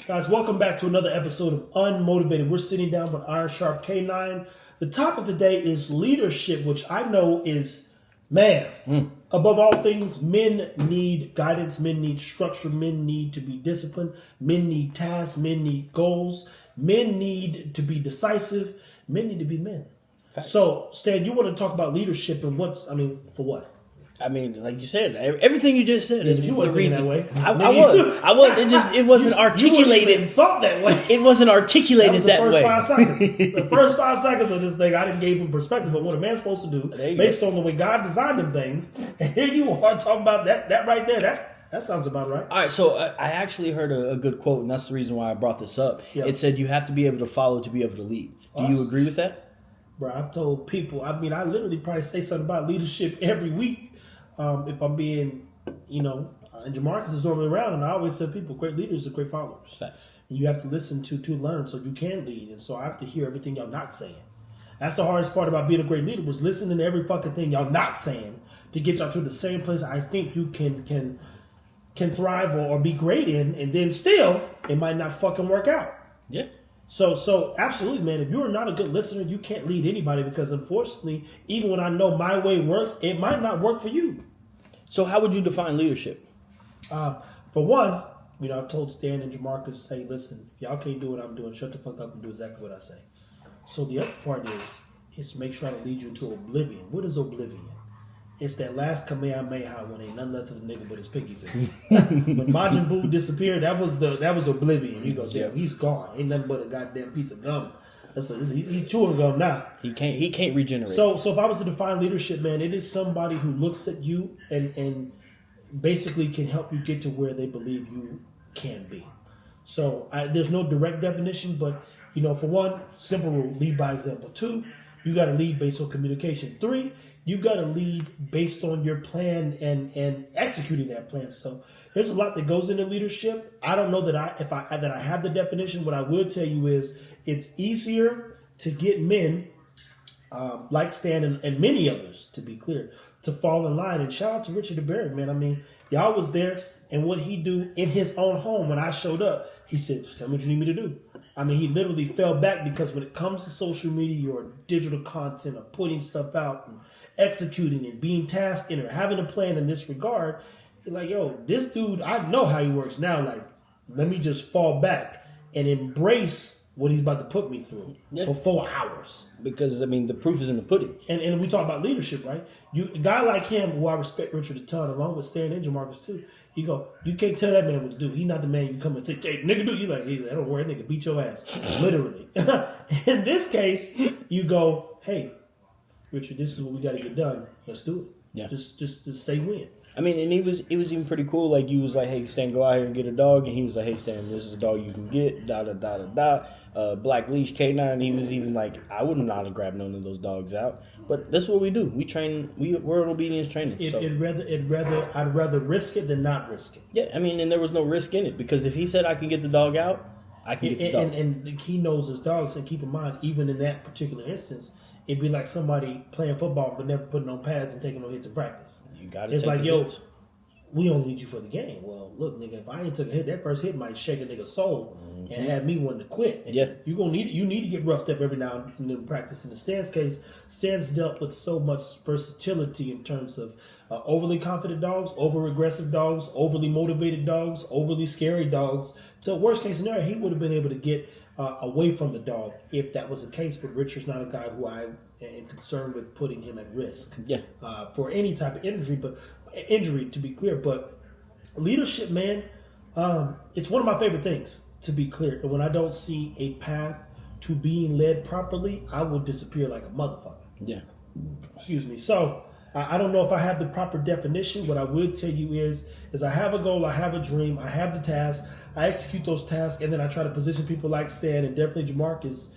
Guys, welcome back to another episode of Unmotivated. We're sitting down with Iron Sharp K9. The topic today is leadership, which I know is, above all things, men need guidance, men need structure, men need to be disciplined, men need tasks, men need goals, men need to be decisive, men need to be men. Facts. So, Stan, you want to talk about leadership and for what? I mean, like you said, everything you just said is the reason. That way. I was. It wasn't articulated. You thought that way. It wasn't articulated that way. The first 5 seconds of this thing, I didn't give him perspective of what a man's supposed to do based on the way God designed them things. And here you are talking about that right there. That sounds about right. All right, so I actually heard a good quote, and that's the reason why I brought this up. Yep. It said you have to be able to follow to be able to lead. Do you agree with that? Bro, I've told people. I literally probably say something about leadership every week. If I'm being, and Jamarcus is normally around, and I always tell people, great leaders are great followers. Facts. And you have to listen to learn so you can lead. And so I have to hear everything y'all not saying. That's the hardest part about being a great leader, was listening to every fucking thing y'all not saying to get y'all to the same place I think you can thrive or be great in, and then still, it might not fucking work out. Yeah. So absolutely, man, if you're not a good listener, you can't lead anybody, because unfortunately, even when I know my way works, it might not work for you. So how would you define leadership? For one, I've told Stan and Jamarcus, say, listen, y'all can't do what I'm doing. Shut the fuck up and do exactly what I say. So the other part is make sure I don't lead you to oblivion. What is oblivion? It's that last Kamehameha when ain't nothing left of the nigga but his pinky finger. When Majin Buu disappeared, that was oblivion. You go, damn, he's gone. Ain't nothing but a goddamn piece of gum. He's chewing gum now. He can't regenerate. So if I was to define leadership, man, it is somebody who looks at you and basically can help you get to where they believe you can be. So there's no direct definition, but for one, simple rule: lead by example. 2, you got to lead based on communication. 3, you got to lead based on your plan and executing that plan. So there's a lot that goes into leadership. I don't know that I have the definition. What I would tell you is it's easier to get men like Stan and many others, to be clear, to fall in line. And shout out to Richard DeBerry, man. Y'all was there, and what he do in his own home when I showed up, he said, just tell me what you need me to do. He literally fell back, because when it comes to social media or digital content or putting stuff out and executing and being tasked in or having a plan in this regard, you're like, yo, this dude, I know how he works now. Like, let me just fall back and embrace what he's about to put me through for 4 hours. Because, the proof is in the pudding. And we talk about leadership, right? A guy like him, who I respect Richard a ton, along with Stan and Jamarcus too, you can't tell that man what to do. He's not the man you come and say, hey, nigga, do. You like, hey, don't worry, nigga, beat your ass. Literally. In this case, you go, hey, Richard, this is what we got to get done. Let's do it. Yeah. Just say when. And it was even pretty cool. Like, you was like, hey, Stan, go out here and get a dog. And he was like, hey, Stan, this is a dog you can get, Black Leash, K9. He was even like, I wouldn't know how to grab none of those dogs out. But that's what we do. We train. We're an obedience training. I'd rather risk it than not risk it. Yeah, and there was no risk in it, because if he said I can get the dog out, I can get the dog. And he knows his dogs. And keep in mind, even in that particular instance, it'd be like somebody playing football but never putting on pads and taking no hits in practice. You got it. It's like, yo, we only need you for the game. Well, look, nigga, if I ain't took a hit, that first hit might shake a nigga's soul and have me wanting to quit. And you need to get roughed up every now and then in practice. In the Stan's case, Stan's dealt with so much versatility in terms of overly confident dogs, over aggressive dogs, overly motivated dogs, overly scary dogs. To worst case scenario, he would have been able to get away from the dog if that was the case. But Richard's not a guy who I am concerned with putting him at risk for any type of injury, to be clear. But leadership, man, it's one of my favorite things, to be clear. And when I don't see a path to being led properly, I will disappear like a motherfucker. Yeah. Excuse me. So I don't know if I have the proper definition. What I would tell you is I have a goal, I have a dream, I have the task, I execute those tasks, and then I try to position people like Stan and definitely Jamarcus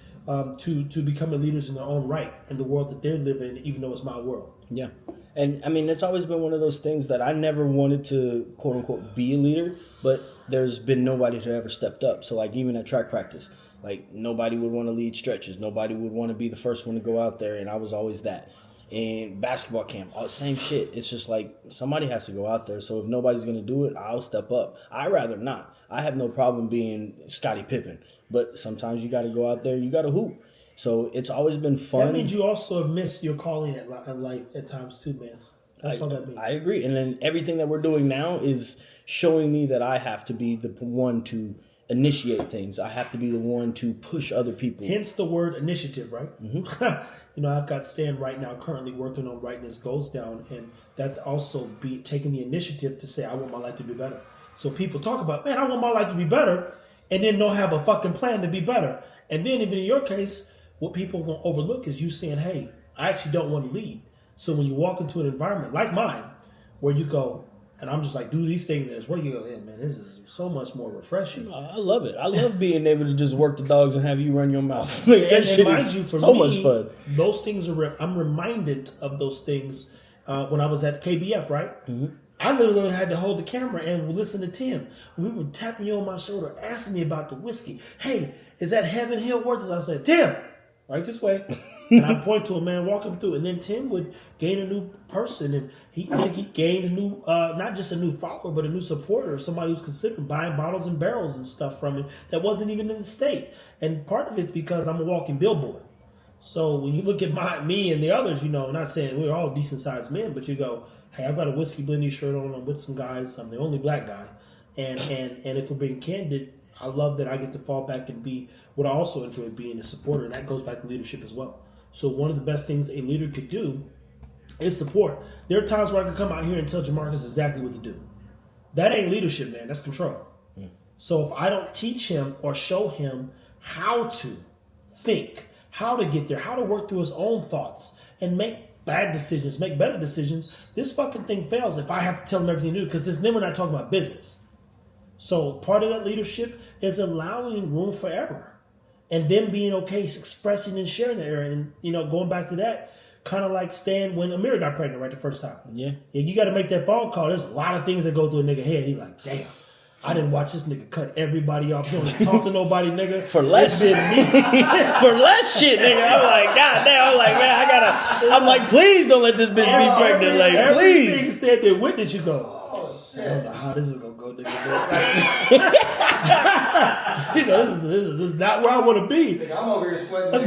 to becoming leaders in their own right in the world that they're living in, even though it's my world. Yeah. And it's always been one of those things that I never wanted to, quote unquote, be a leader, but there's been nobody who ever stepped up. So, like, even at track practice, like, nobody would want to lead stretches. Nobody would want to be the first one to go out there, and I was always that. in basketball camp, all the same shit. It's just like somebody has to go out there. So if nobody's gonna do it, I'll step up. I'd rather not. I have no problem being Scottie Pippen, but sometimes you got to go out there. You got to hoop. So it's always been fun. That means you also have missed your calling at life at times too, man. That's all that means. I agree. And then everything that we're doing now is showing me that I have to be the one to initiate things. I have to be the one to push other people. Hence the word initiative, right? Mm-hmm. I've got Stan right now currently working on writing his goals down, and that's also taking the initiative to say, I want my life to be better. So people talk about, man, I want my life to be better, and then don't have a fucking plan to be better. And then even in your case, what people won't overlook is you saying, hey, I actually don't want to lead. So when you walk into an environment like mine, where you go, and I'm just like, do these things, and it's where you go, yeah, man, this is so much more refreshing. I love it. I love being able to just work the dogs and have you run your mouth. And mind you, for so me, much fun. Those things I'm reminded of those things when I was at KBF, right? Mm-hmm. I literally had to hold the camera and listen to Tim. We would tap me on my shoulder, asking me about the whiskey. Hey, is that Heaven Hill worth it? I said, Tim, right this way. And I point to a man walking through. And then Tim would gain a new person. And I think he gained a new, not just a new follower, but a new supporter. Somebody who's considering buying bottles and barrels and stuff from him that wasn't even in the state. And part of it's because I'm a walking billboard. So when you look at me and the others, I'm not saying we're all decent sized men, but you go, hey, I've got a Whiskey Blendy shirt on. I'm with some guys. I'm the only black guy. And if we're being candid, I love that I get to fall back and be what I also enjoy being a supporter. And that goes back to leadership as well. So one of the best things a leader could do is support. There are times where I can come out here and tell Jamarcus exactly what to do. That ain't leadership, man. That's control. So if I don't teach him or show him how to think, how to get there, how to work through his own thoughts and make bad decisions, make better decisions, this fucking thing fails if I have to tell him everything to do, because then we're not talking about business. So part of that leadership is allowing room for error and then being okay expressing and sharing the error. And, going back to that, kind of like Stan when Amira got pregnant, right, the first time. Yeah. You got to make that phone call. There's a lot of things that go through a nigga head. He's like, damn. I didn't watch this nigga cut everybody off. You don't talk to nobody, nigga. For less shit. For less shit, nigga. I'm like, God damn. I'm like, man, I'm like, please don't let this bitch be pregnant. Like, please. Everything stand there witness, you go, oh, shit. I don't know how this is going to go, nigga. This is not where I want to be. Nigga, I'm over here sweating.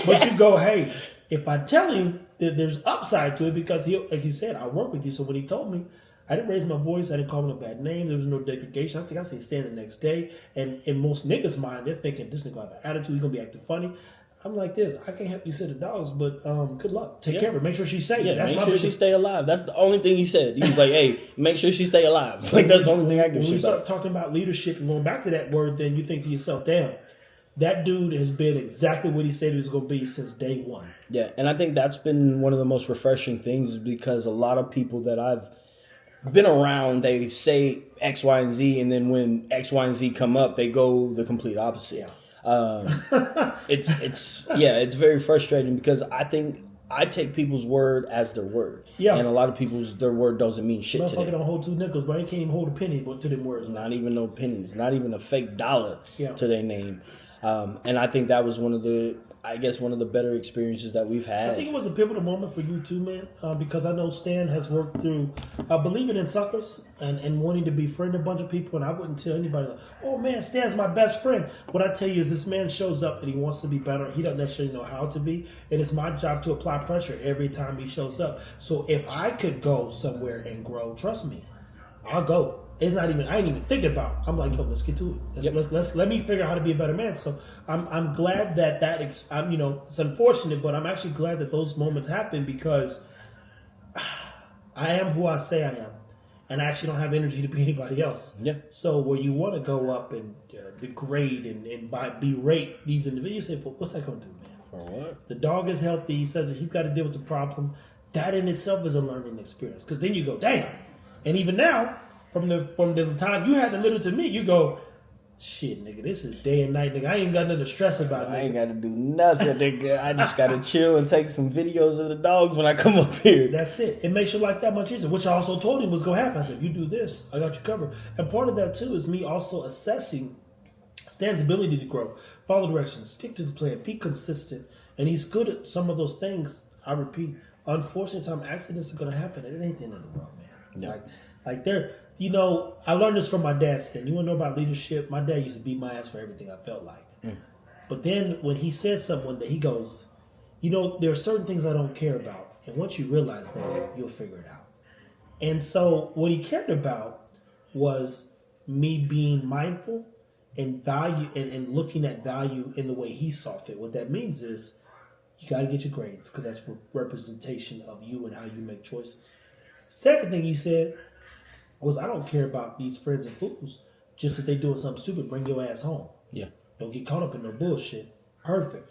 But you go, hey, if I tell him that there's upside to it, because like he said, I work with you. So when he told me, I didn't raise my voice. I didn't call him a bad name. There was no degradation. I think I seen Stan the next day. And in most niggas' mind, they're thinking, this nigga have an attitude. He's going to be acting funny. I'm like this. I can't help you sit the dogs, but good luck. Take care of her. Make sure she's safe. Yeah, that's make my sure she stay alive. That's the only thing he said. He was like, hey, make sure she stay alive. Like, that's the only thing I can When say. you start talking about leadership and going back to that word, then you think to yourself, damn, that dude has been exactly what he said he was going to be since day one. Yeah, and I think that's been one of the most refreshing things because a lot of people that I've been around, they say X, Y, and Z, and then when X, Y, and Z come up, they go the complete opposite. Yeah. It's very frustrating because I think I take people's word as their word. Yeah. And a lot of their word doesn't mean shit to them. Motherfucker don't hold 2 nickels, but I can't even hold a penny to them words. Not even no pennies, not even a fake dollar to their name. And I think that was one of the better experiences that we've had. I think it was a pivotal moment for you too, man, because I know Stan has worked through believing in suckers and wanting to befriend a bunch of people, and I wouldn't tell anybody, like, oh man, Stan's my best friend. What I tell you is this man shows up and he wants to be better. He doesn't necessarily know how to be, and it's my job to apply pressure every time he shows up. So if I could go somewhere and grow, trust me, I'll go. I ain't even thinking about it. I'm like, yo, let's get to it. Let me figure out how to be a better man. So I'm glad that it's unfortunate, but I'm actually glad that those moments happen because I am who I say I am. And I actually don't have energy to be anybody else. Yeah. So where you want to go up and degrade and berate these individuals, you say, what's that going to do, man? For what? The dog is healthy. He says that he's got to deal with the problem. That in itself is a learning experience. Because then you go, damn. And even now, from the time you had to listen to me, you go, shit, nigga, this is day and night, nigga. I ain't got nothing to stress about, nigga. I ain't got to do nothing, nigga. I just got to chill and take some videos of the dogs when I come up here. That's it. It makes your life that much easier, which I also told him was going to happen. I said, if you do this, I got you covered. And part of that, too, is me also assessing Stan's ability to grow, follow directions, stick to the plan, be consistent. And he's good at some of those things. I repeat, unfortunately, accidents are going to happen. It ain't the end of the world, man. No. Like they're, you know, I learned this from my dad's thing. You want to know about leadership? My dad used to beat my ass for everything I felt like. But then when he said something one day, he goes, you know, there are certain things I don't care about. And once you realize that, you'll figure it out. And so what he cared about was me being mindful and value and looking at value in the way he saw fit. What that means is you got to get your grades because that's representation of you and how you make choices. Second thing he said was, I don't care about these friends and fools. Just if they doing something stupid, bring your ass home. Yeah. Don't get caught up in no bullshit. Perfect.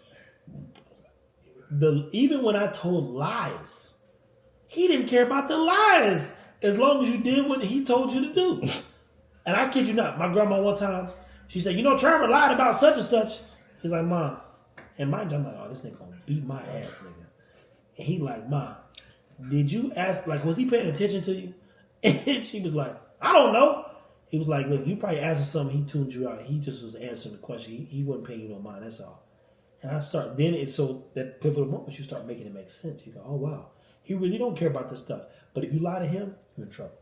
Even when I told lies, he didn't care about the lies as long as you did what he told you to do. And I kid you not, my grandma one time, she said, you know, Trevor lied about such and such. He's like, Mom. And mind you, I'm like, oh, this nigga gonna beat my ass, nigga. And he like, Mom, did you ask, like, was he paying attention to you? And she was like, I don't know. He was like, look, you probably asked him something, he tuned you out. He just was answering the question. He wasn't paying you no mind, that's all. And I start, then it's so that pivotal moment, you start making it make sense. You go, oh, wow. He really don't care about this stuff. But if you lie to him, you're in trouble.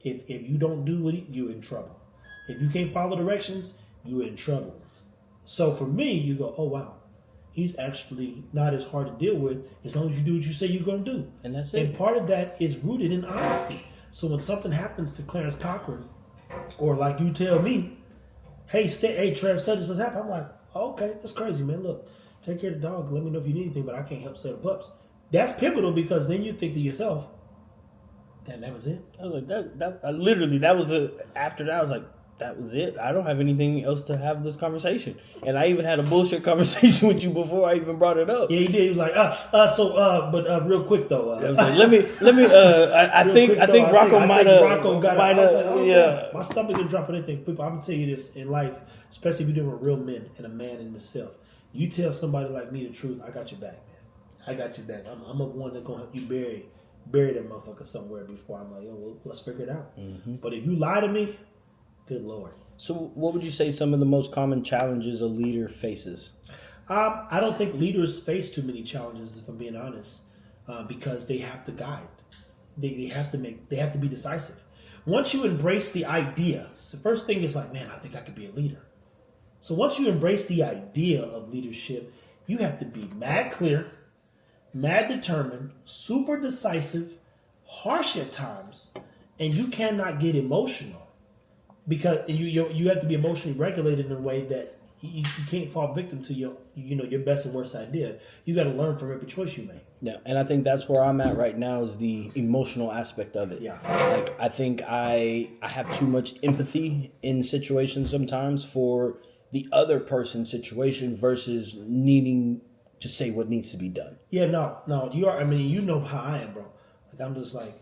If you don't do what you're in trouble. If you can't follow directions, you're in trouble. So for me, you go, oh, wow. He's actually not as hard to deal with as long as you do what you say you're going to do. And that's it. And part of that is rooted in honesty. So when something happens to Clarence Cochran, or like you tell me, hey, Trev, such and such happened. I'm like, oh, okay, that's crazy, man. Look, take care of the dog. Let me know if you need anything, but I can't help set the pups. That's pivotal because then you think to yourself, damn, that was it. I was like, that was after that, I was like, that was it. I don't have anything else to have this conversation. And I even had a bullshit conversation with you before I even brought it up. Yeah, he did. He was like, but real quick though. I was like, let me. I think Rocco might have. Rocco got it. I was like, oh, yeah. Man, my stomach didn't drop anything. People, I'm gonna tell you this in life, especially if you're dealing with real men and a man in himself. You tell somebody like me the truth, I got your back, man. I got your back. I'm a one that's gonna help you bury that motherfucker somewhere before I'm like, well, let's figure it out. Mm-hmm. But if you lie to me, good Lord. So what would you say some of the most common challenges a leader faces? I don't think leaders face too many challenges, if I'm being honest, because they have to guide. They have to be decisive. Once you embrace the idea, the first thing is like, man, I think I could be a leader. So once you embrace the idea of leadership, you have to be mad clear, mad determined, super decisive, harsh at times, and you cannot get emotional. Because you have to be emotionally regulated in a way that you can't fall victim to your best and worst idea. You got to learn from every choice you make. Yeah, and I think that's where I'm at right now is the emotional aspect of it. Yeah. Like I think I have too much empathy in situations sometimes for the other person's situation versus needing to say what needs to be done. Yeah, no, you are. I mean, you know how I am, bro. Like I'm just like,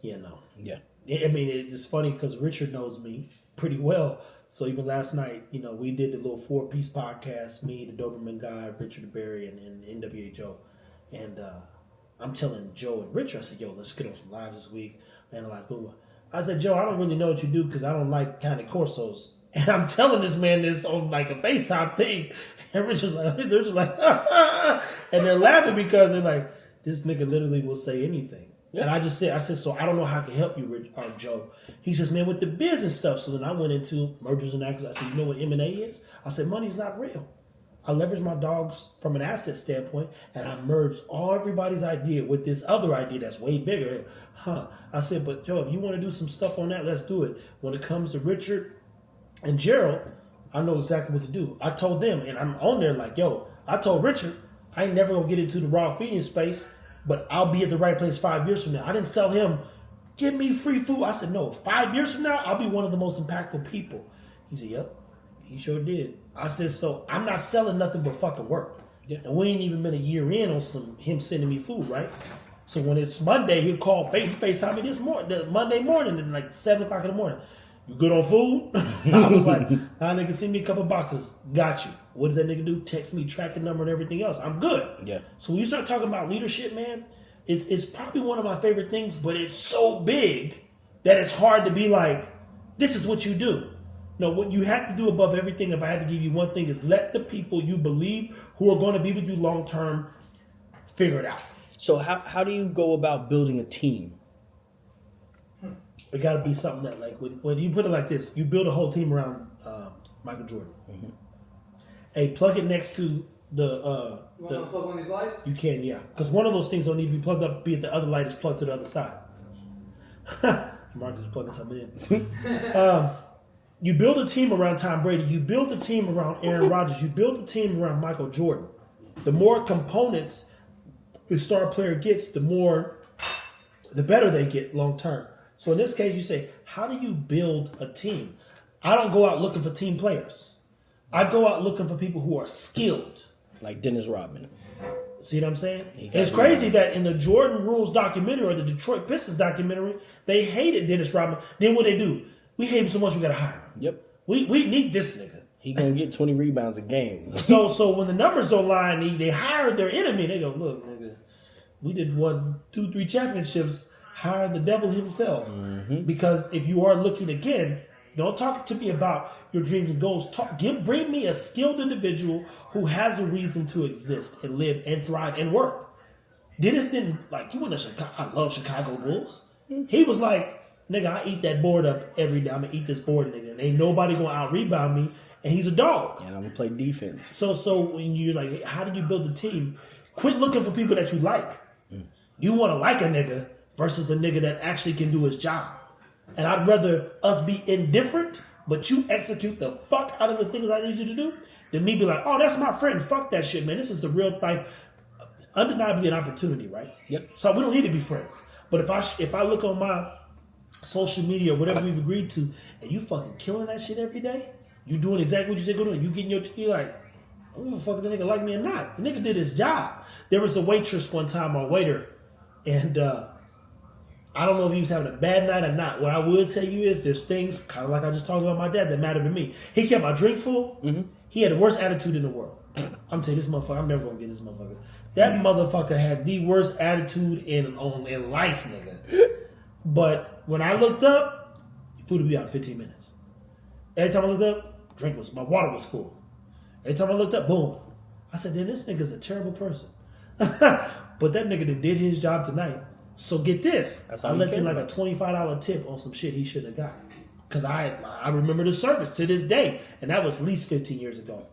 Yeah. I mean, it's funny because Richard knows me pretty well. So even last night, we did the little 4-piece podcast, me, the Doberman guy, Richard Berry, and NWA Joe. And I'm telling Joe and Richard, I said, yo, let's get on some lives this week. Analyze, boom. I said, Joe, I don't really know what you do because I don't like County Corsos. And I'm telling this man this on like a FaceTime thing. And Richard's like, they're just like, and they're laughing because they're like, this nigga literally will say anything. And I said, so I don't know how I can help you, Joe. He says, man, with the business stuff. So then I went into mergers and acquisitions. I said, you know what M&A is? I said, money's not real. I leveraged my dogs from an asset standpoint, and I merged everybody's idea with this other idea that's way bigger. I said, but Joe, if you want to do some stuff on that, let's do it. When it comes to Richard and Gerald, I know exactly what to do. I told them, and I'm on there like, yo, I told Richard, I ain't never going to get into the raw feeding space, but I'll be at the right place 5 years from now. I didn't sell him, give me free food. I said, no, 5 years from now, I'll be one of the most impactful people. He said, yep, he sure did. I said, so I'm not selling nothing but fucking work. Yeah. And we ain't even been a year in on him sending me food, right? So when it's Monday, he'll call FaceTime me Monday morning at like 7 o'clock in the morning. You good on food? I was like, nigga, send me a couple boxes. Got you. What does that nigga do? Text me, tracking number and everything else. I'm good. Yeah. So when you start talking about leadership, man, it's probably one of my favorite things, but it's so big that it's hard to be like, this is what you do. No, what you have to do above everything, if I had to give you one thing, is let the people you believe who are going to be with you long term figure it out. So how do you go about building a team? It got to be something that, like, when you put it like this, you build a whole team around Michael Jordan. Mm-hmm. Hey, plug it next to the. You want to plug one of these lights? You can, yeah, because one of those things don't need to be plugged up. Be it the other light is plugged to the other side. Marcus is plugging something in. You build a team around Tom Brady. You build a team around Aaron Rodgers. You build a team around Michael Jordan. The more components the star player gets, the better they get long term. So in this case, you say, how do you build a team? I don't go out looking for team players. I go out looking for people who are skilled. Like Dennis Rodman. See what I'm saying? It's crazy that in the Jordan Rules documentary or the Detroit Pistons documentary, they hated Dennis Rodman. Then what they do? We hate him so much we gotta hire him. Yep. We need this nigga. He gonna get 20 rebounds a game. So when the numbers don't lie and they hired their enemy, they go, look, nigga, we did 1, 2, 3 championships, hire the devil himself. Mm-hmm. Because if you are looking again, don't talk to me about your dreams and goals. Bring me a skilled individual who has a reason to exist and live and thrive and work. Dennis didn't, like, he went to Chicago. I love Chicago Bulls. He was like, nigga, I eat that board up every day. I'm going to eat this board, nigga. And ain't nobody going to out-rebound me. And he's a dog. And I'm going to play defense. So when you're like, how do you build a team? Quit looking for people that you like. You want to like a nigga versus a nigga that actually can do his job. And I'd rather us be indifferent, but you execute the fuck out of the things I need you to do, than me be like, oh, that's my friend. Fuck that shit, man. This is a real life, undeniably an opportunity, right? Yep. So we don't need to be friends. But if I look on my social media or whatever we've agreed to, and you fucking killing that shit every day, you doing exactly what you said go do, you getting you're like, I don't give a fuck if the nigga like me or not. The nigga did his job. There was a waitress one time, or waiter, and I don't know if he was having a bad night or not. What I would tell you is there's things, kind of like I just talked about my dad, that matter to me. He kept my drink full. Mm-hmm. He had the worst attitude in the world. I'm telling you, this motherfucker, I'm never going to get this motherfucker. That motherfucker had the worst attitude in life, nigga. But when I looked up, food would be out in 15 minutes. Every time I looked up, my water was full. Every time I looked up, boom. I said, damn, this nigga's a terrible person. But that nigga did his job tonight. So get this. I left him like a $25 tip on some shit he shouldn't have got. Because I remember the service to this day. And that was at least 15 years ago.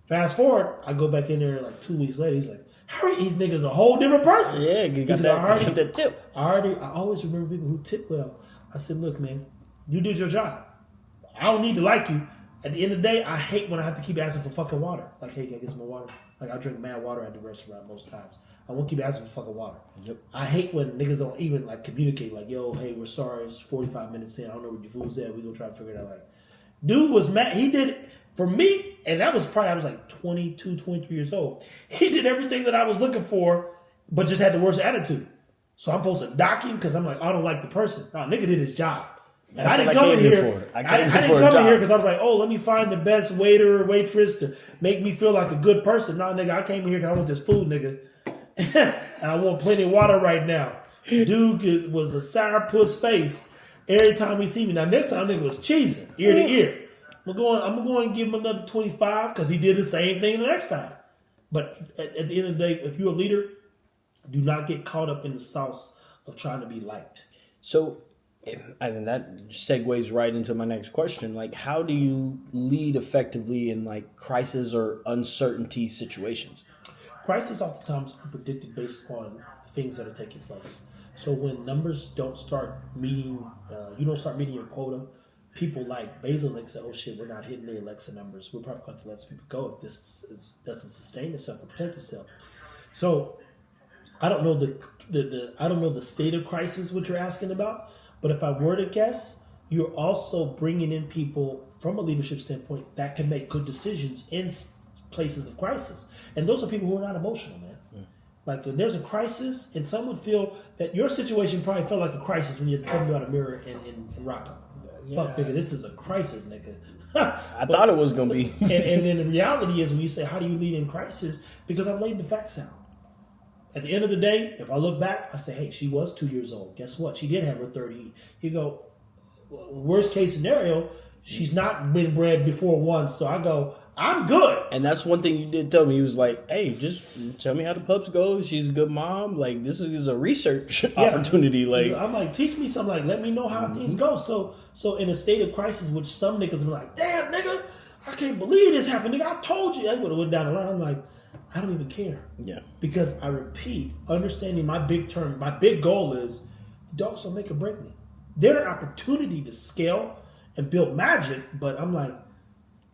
Fast forward, I go back in there like 2 weeks later. He's like, these niggas a whole different person. Yeah, you got that tip. I always remember people who tip well. I said, look, man, you did your job. I don't need to like you. At the end of the day, I hate when I have to keep asking for fucking water. Like, hey, can I get some more water? Like, I drink mad water at the restaurant most times. I won't keep asking for fucking water. Yep. I hate when niggas don't even like communicate. Like, yo, hey, we're sorry. It's 45 minutes in. I don't know where your food's at. We gonna try to figure it out. Like, dude was mad. He did it for me, and that was probably I was like 22, 23 years old. He did everything that I was looking for, but just had the worst attitude. So I'm supposed to dock him because I'm like, I don't like the person. No, nigga did his job. And I didn't come in here. I didn't come in here because I was like, oh, let me find the best waiter or waitress to make me feel like a good person. No, nigga, I came in here because I want this food, nigga. And I want plenty of water right now. Dude was a sourpuss face every time he see me. Now, next time, nigga was cheesing ear to ear. I'm going to give him another 25 because he did the same thing the next time. But at the end of the day, if you're a leader, do not get caught up in the sauce of trying to be liked. So, and that segues right into my next question. Like, how do you lead effectively in like crisis or uncertainty situations? Crisis oftentimes are predicted based on things that are taking place. So when numbers don't start meeting, you don't start meeting your quota, people like Basil, they say, oh shit, we're not hitting the Alexa numbers. We're probably going to let some people go if this doesn't sustain itself or protect itself. So I don't know I don't know the state of crisis what you're asking about, but if I were to guess, you're also bringing in people from a leadership standpoint that can make good decisions in places of crisis. And those are people who are not emotional, man. Like, if there's a crisis, and some would feel that your situation probably felt like a crisis when you had to tell me about a mirror in Rocco. Yeah. Fuck, nigga, this is a crisis, nigga. I thought it was going to be. and then the reality is when you say, how do you lead in crisis? Because I've laid the facts out. At the end of the day, if I look back, I say, hey, she was 2 years old. Guess what? She did have her 30. You go, worst case scenario, she's not been bred before once. So I go, I'm good. And that's one thing you did tell me. He was like, hey, just tell me how the pups go. She's a good mom. Like, this is a research opportunity. Like, I'm like, teach me something. Like, let me know how things go. So in a state of crisis, which some niggas be like, damn, nigga, I can't believe this happened. Nigga, I told you. I would have went down the line. I'm like, I don't even care. Yeah. Because I repeat, understanding my big goal is the dogs don't make or break me. They're an opportunity to scale and build magic, but I'm like,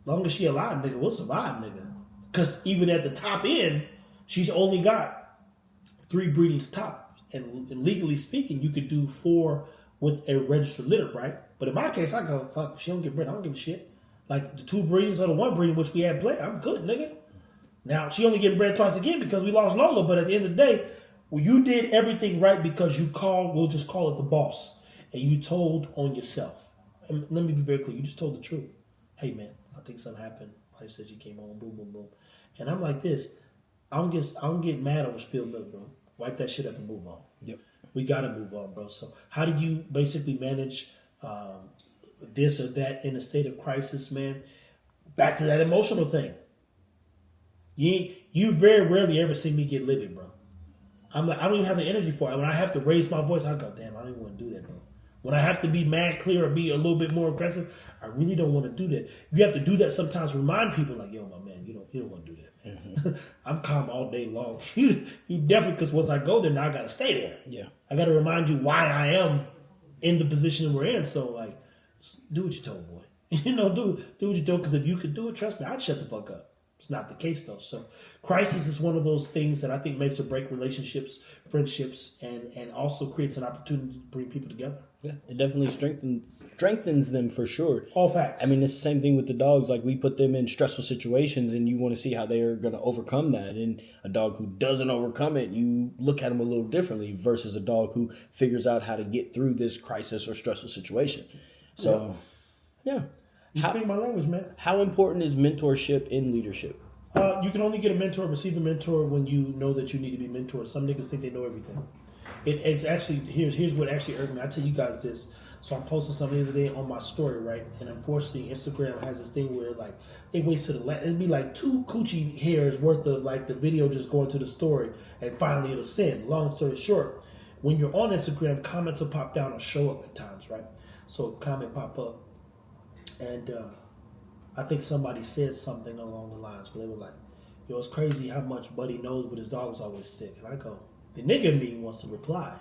long as she alive, nigga, we'll survive, nigga. Because even at the top end, she's only got 3 breedings top. And legally speaking, you could do 4 with a registered litter, right? But in my case, I go, fuck, if she don't get bred, I don't give a shit. Like the 2 breedings or the 1 breeding, which we had bled, I'm good, nigga. Now, she only getting bred twice again because we lost Lola. But at the end of the day, well, you did everything right because you called, we'll just call it the boss. And you told on yourself. And let me be very clear, you just told the truth. Hey, man, I think something happened. Wife said she came home, boom, boom, boom. And I'm like this. I don't get mad over spilled milk, bro. Wipe that shit up and move on. Yep. We got to move on, bro. So how do you basically manage this or that in a state of crisis, man? Back to that emotional thing. You very rarely ever see me get livid, bro. I'm like, I don't even have the energy for it. When I have to raise my voice, I go, damn, I don't even want to do that, bro. When I have to be mad, clear, or be a little bit more aggressive, I really don't want to do that. You have to do that sometimes. Remind people like, yo, my man, you don't want to do that, man. Mm-hmm. I'm calm all day long. you definitely, because once I go there, now I got to stay there. Yeah. I got to remind you why I am in the position we're in. So like, do what you told, boy. Do what you told. Because if you could do it, trust me, I'd shut the fuck up. It's not the case though. So crisis is one of those things that I think makes or break relationships, friendships, and also creates an opportunity to bring people together. Yeah, it definitely strengthens them for sure. All facts. I mean, it's the same thing with the dogs. Like, we put them in stressful situations, and you want to see how they are going to overcome that. And a dog who doesn't overcome it, you look at them a little differently versus a dog who figures out how to get through this crisis or stressful situation. So, yeah. You speak my language, man. How important is mentorship in leadership? You can only get a mentor, receive a mentor when you know that you need to be mentored. Some niggas think they know everything. It's actually, here's what actually irked me. I tell you guys this. So I posted something the other day on my story, right? And unfortunately, Instagram has this thing where like they wasted it'd be like 2 coochie hairs worth of like the video just going to the story, and finally it'll send. Long story short, when you're on Instagram, comments will pop down or show up at times, right? So a comment pop up, and I think somebody said something along the lines where they were like, yo, it's crazy how much Buddy knows, but his dog was always sick. And I go, the nigga in me wants to reply.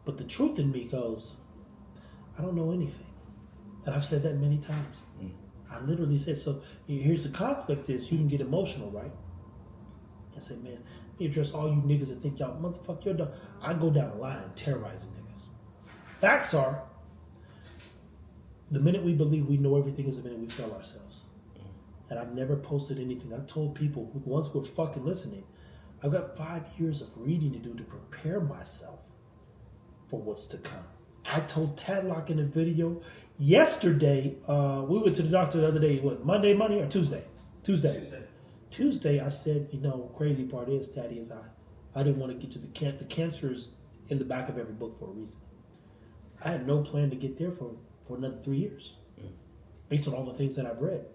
But the truth in me goes, I don't know anything. And I've said that many times. I literally said, so here's the conflict is you can get emotional, right? And say, man, you address all you niggas that think y'all, motherfuck your dog. I go down the line and terrorizing niggas. Facts are, the minute we believe we know everything is the minute we fail ourselves. And I've never posted anything. I told people who once were fucking listening, I've got 5 years of reading to do to prepare myself for what's to come. I told Tadlock in a video yesterday, we went to the doctor the other day, Monday or Tuesday? Tuesday, I said, crazy part is, Daddy, is I didn't want to get to the cancer is in the back of every book for a reason. I had no plan to get there for another 3 years, based on all the things that I've read.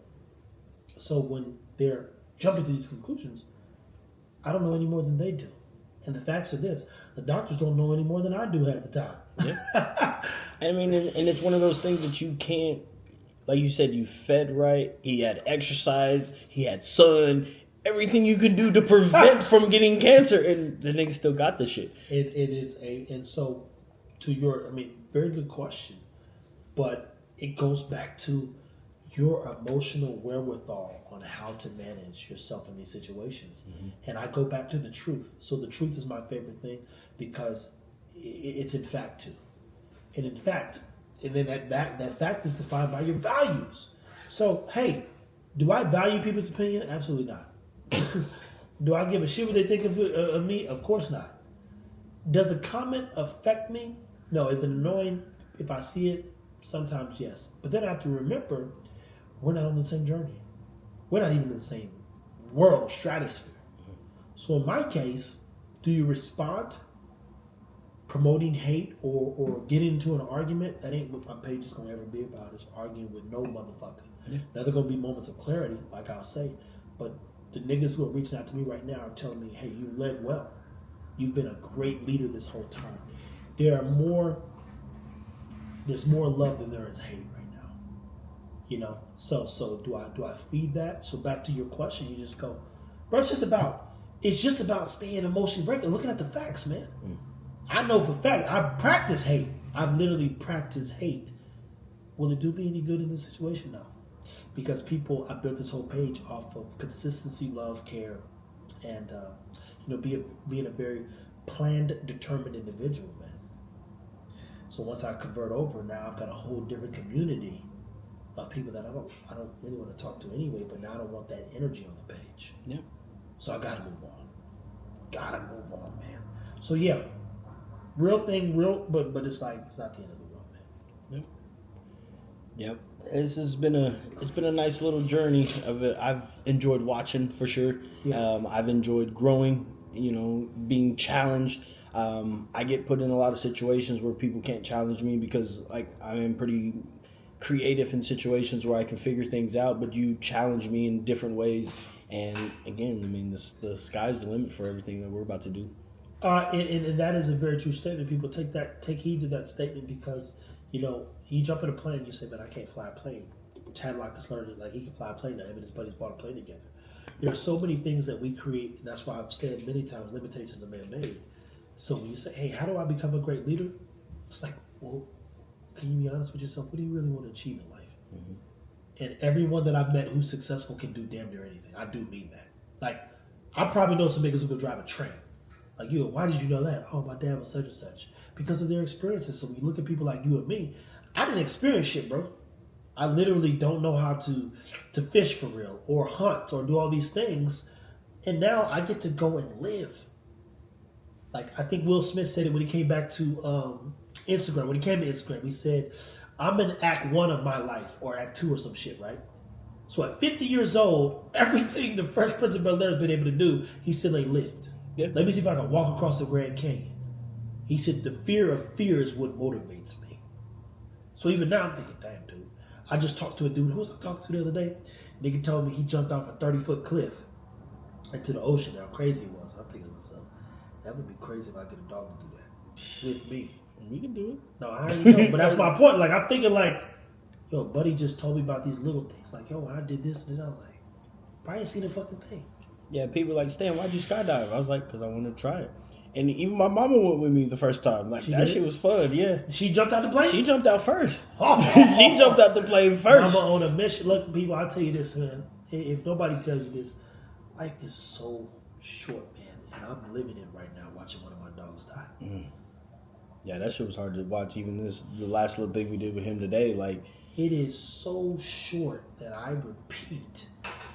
So when they're jumping to these conclusions, I don't know any more than they do. And the facts are this: the doctors don't know any more than I do half the time. Yeah. I mean, and it's one of those things that you can't, like you said, you fed right, he had exercise, he had sun, everything you can do to prevent from getting cancer, and the nigga still got the shit. It is and so to your, very good question, but it goes back to your emotional wherewithal on how to manage yourself in these situations. Mm-hmm. And I go back to the truth. So the truth is my favorite thing because it's in fact too. And in fact, and then that fact is defined by your values. So, hey, do I value people's opinion? Absolutely not. Do I give a shit what they think of me? Of course not. Does the comment affect me? No. Is it annoying if I see it? Sometimes, yes. But then I have to remember, we're not on the same journey. We're not even in the same world, stratosphere. So in my case, do you respond? promoting hate or getting into an argument, that ain't what my page is gonna ever be about. Is arguing with no motherfucker. Yeah. Now there gonna be moments of clarity, like I'll say, but the niggas who are reaching out to me right now are telling me, "Hey, you've led well. You've been a great leader this whole time." There's more love than there is hate right now. You know, so do I feed that? So back to your question, you just go, bro. It's just about staying emotionally regular, looking at the facts, man. I know for a fact I practice hate. I've literally practiced hate. Will it do me any good in this situation? No, because I built this whole page off of consistency, love, care, and being a very planned, determined individual, man. So once I convert over, now I've got a whole different community of people that I don't really want to talk to anyway, but now I don't want that energy on the page. Yeah. So I gotta move on, man. So yeah, real thing, but it's like it's not the end of the world, man. Yep. It's been a nice little journey of it. I've enjoyed watching for sure. Yeah. I've enjoyed growing, being challenged. I get put in a lot of situations where people can't challenge me because like I'm pretty creative in situations where I can figure things out, but you challenge me in different ways. And again, I mean, the sky's the limit for everything that we're about to do. And that is a very true statement. People take heed to that statement because, you jump in a plane, you say, man, I can't fly a plane. Tadlock has learned it, like he can fly a plane now. Him and his buddies bought a plane together. There are so many things that we create, and that's why I've said many times, limitations are man-made. So when you say, hey, how do I become a great leader? It's like, well, can you be honest with yourself? What do you really want to achieve in life? Mm-hmm. And everyone that I've met who's successful can do damn near anything. I do mean that. Like, I probably know some niggas who could drive a train. Like, why did you know that? Oh, my dad was such and such. Because of their experiences. So when you look at people like you and me, I didn't experience shit, bro. I literally don't know how to fish for real or hunt or do all these things. And now I get to go and live. Like, I think Will Smith said it when he came back to Instagram. When he came to Instagram, he said, I'm in act 1 of my life or act 2 or some shit, right? So at 50 years old, everything the Fresh Prince of Bel-Air has been able to do, he still ain't lived. Yeah. Let me see if I can walk across the Grand Canyon. He said, the fear of fear is what motivates me. So even now I'm thinking, damn, dude. I just talked to a dude. Who was I talking to the other day? Nigga told me he jumped off a 30-foot cliff into the ocean. How crazy it was. I'm thinking to myself, that would be crazy if I get a dog to do that with me. We can do it. No, I already know, but that's my point. Like, I'm thinking like, yo, buddy just told me about these little things. Like, yo, I did this and that. I was like, I ain't seen a fucking thing. Yeah, people like, Stan, why'd you skydive? I was like, because I wanted to try it. And even my mama went with me the first time. Like, that shit was fun, yeah. She jumped out the plane? She jumped out first. She jumped out the plane first. Mama on a mission. Look, people, I'll tell you this, man. If nobody tells you this, life is so short, man. And I'm living it right now, watching one of my dogs die. Mm. Yeah, that shit was hard to watch. Even the last little thing we did with him today, like, it is so short that I repeat,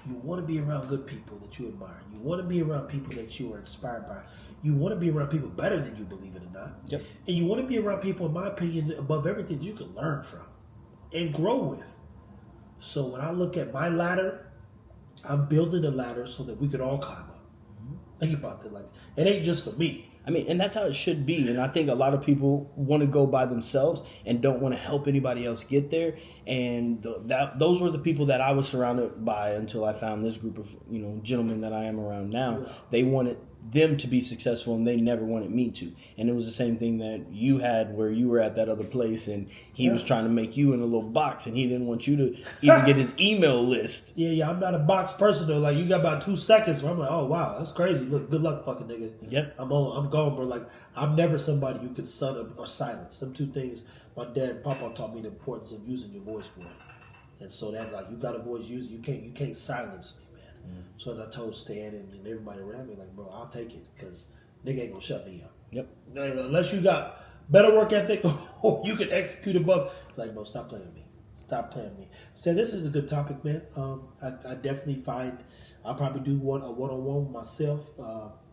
you want to be around good people that you admire. You want to be around people that you are inspired by. You want to be around people better than you, believe it or not. Yep. And you want to be around people, in my opinion, above everything that you can learn from and grow with. So when I look at my ladder, I'm building a ladder so that we could all climb up. Mm-hmm. Think about that. Like, it ain't just for me. I mean, and that's how it should be. And I think a lot of people want to go by themselves and don't want to help anybody else get there. And those were the people that I was surrounded by until I found this group of gentlemen that I am around now. Yeah. They wanted them to be successful and they never wanted me to. And it was the same thing that you had where you were at that other place and he was trying to make you in a little box and he didn't want you to even get his email list. Yeah, I'm not a box person though. Like, you got about 2 seconds where I'm like, oh wow, that's crazy. Look, good luck, fucking nigga. Yeah. I'm gone, bro. Like, I'm never somebody you could sun or silence. Them two things my dad and Papa taught me the importance of using your voice, boy. And so that, like, you got a voice, use it. You can't silence me. So as I told Stan and everybody around me, like, bro, I'll take it because nigga ain't gonna shut me up. Yep. Unless you got better work ethic or you can execute above. Like, bro, stop playing with me. Stop playing with me. So this is a good topic, man. I definitely find I'll probably do a one-on-one with myself.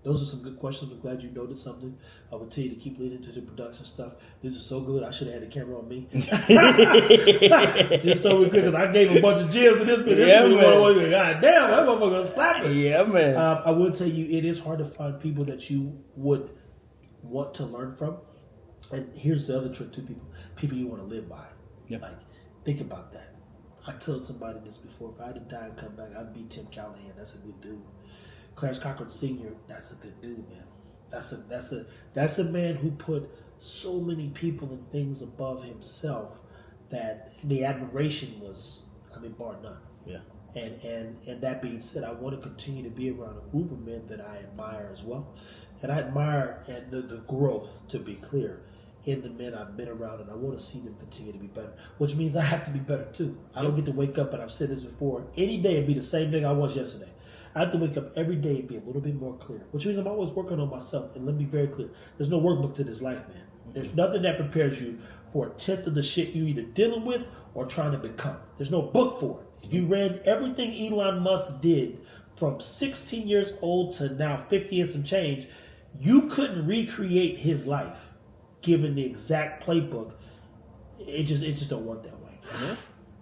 Those are some good questions. I'm glad you noticed something. I would tell you to keep leading to the production stuff. This is so good. I should have had the camera on me. Just so we could, because I gave a bunch of gems to this bit. God damn, that motherfucker gonna slap it. Yeah, man. I would tell you, it is hard to find people that you would want to learn from. And here's the other trick to people you want to live by. Yeah. Like, think about that. I told somebody this before. If I had to die and come back, I'd be Tim Callahan. That's a good dude. Clarence Cochran Sr., that's a good dude, man. That's a man who put so many people and things above himself that the admiration was, bar none. Yeah. And that being said, I want to continue to be around a group of men that I admire as well. And I admire the growth, to be clear, in the men I've been around, and I want to see them continue to be better, which means I have to be better too. I don't get to wake up, and I've said this before, any day and be the same thing I was yesterday. I have to wake up every day and be a little bit more clear, which means I'm always working on myself. And let me be very clear, there's no workbook to this life, man. There's nothing that prepares you for a tenth of the shit you're either dealing with or trying to become. There's no book for it. If you read everything Elon Musk did from 16 years old to now 50 and some change, you couldn't recreate his life given the exact playbook. It just don't work that way. Yeah.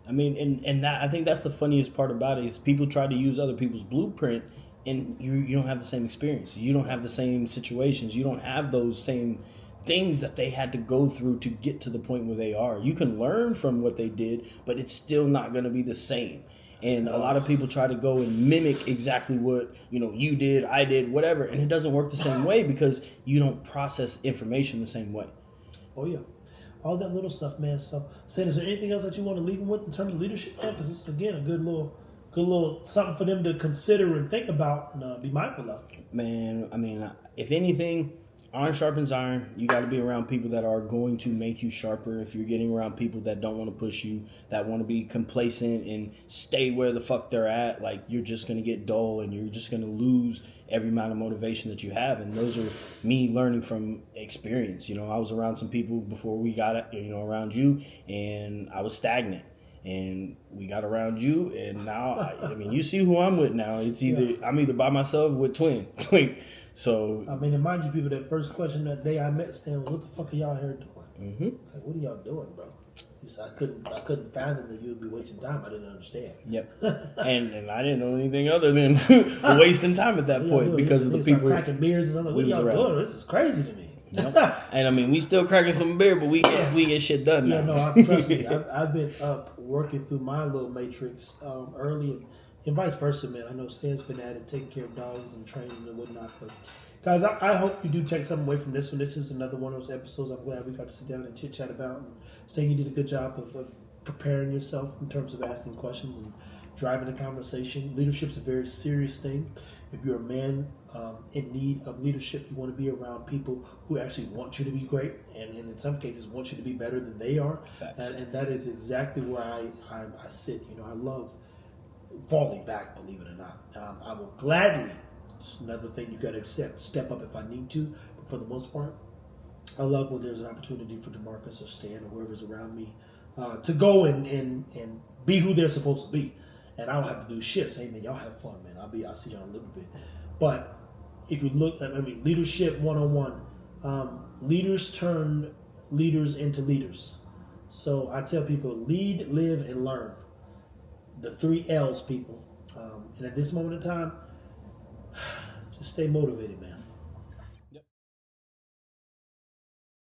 I mean, and that, I think that's the funniest part about it is people try to use other people's blueprint, and you don't have the same experience. You don't have the same situations. You don't have those same things that they had to go through to get to the point where they are. You can learn from what they did, but it's still not going to be the same. And a lot of people try to go and mimic exactly what, you did, I did, whatever. And it doesn't work the same way because you don't process information the same way. Oh, yeah. All that little stuff, man. So, Sam, is there anything else that you want to leave them with in terms of leadership, man? Because it's, again, a good little something for them to consider and think about and be mindful of. Man, I mean, if anything, iron sharpens iron. You got to be around people that are going to make you sharper. If you're getting around people that don't want to push you, that want to be complacent and stay where the fuck they're at, like, you're just going to get dull and you're just going to lose every amount of motivation that you have. And those are me learning from experience. I was around some people before we got, around you, and I was stagnant. And we got around you, and now, you see who I'm with now. It's I'm either by myself with twin. So, and mind you, people, that first question that day I met Stan, what the fuck are y'all here doing? Mm-hmm. Like, what are y'all doing, bro? He said, I couldn't fathom that you would be wasting time. I didn't understand. Yep. and I didn't know anything other than wasting time at that point because of the people cracking beers and something. What are y'all doing? This is crazy to me. Yep. And we still cracking some beer, but we get shit done now. Yeah, no, trust me. I've been up working through my little matrix early and vice versa, man. I know Stan's been at it, taking care of dogs and training and whatnot. But guys, I hope you do take something away from this one. This is another one of those episodes I'm glad we got to sit down and chit chat about. And Stan, you did a good job of preparing yourself in terms of asking questions and driving the conversation. Leadership's a very serious thing. If you're a man in need of leadership, you want to be around people who actually want you to be great, and in some cases want you to be better than they are. And that is exactly where I sit. I love falling back, believe it or not. I will gladly, it's another thing you got to accept, step up if I need to, but for the most part, I love when there's an opportunity for DeMarcus or Stan or whoever's around me to go and be who they're supposed to be. And I don't have to do shit. Say, man, y'all have fun, man. I'll see y'all in a little bit. But if you look at, leadership 101, leaders turn leaders into leaders. So I tell people, lead, live, and learn. The 3 L's, people. And at this moment in time, just stay motivated, man.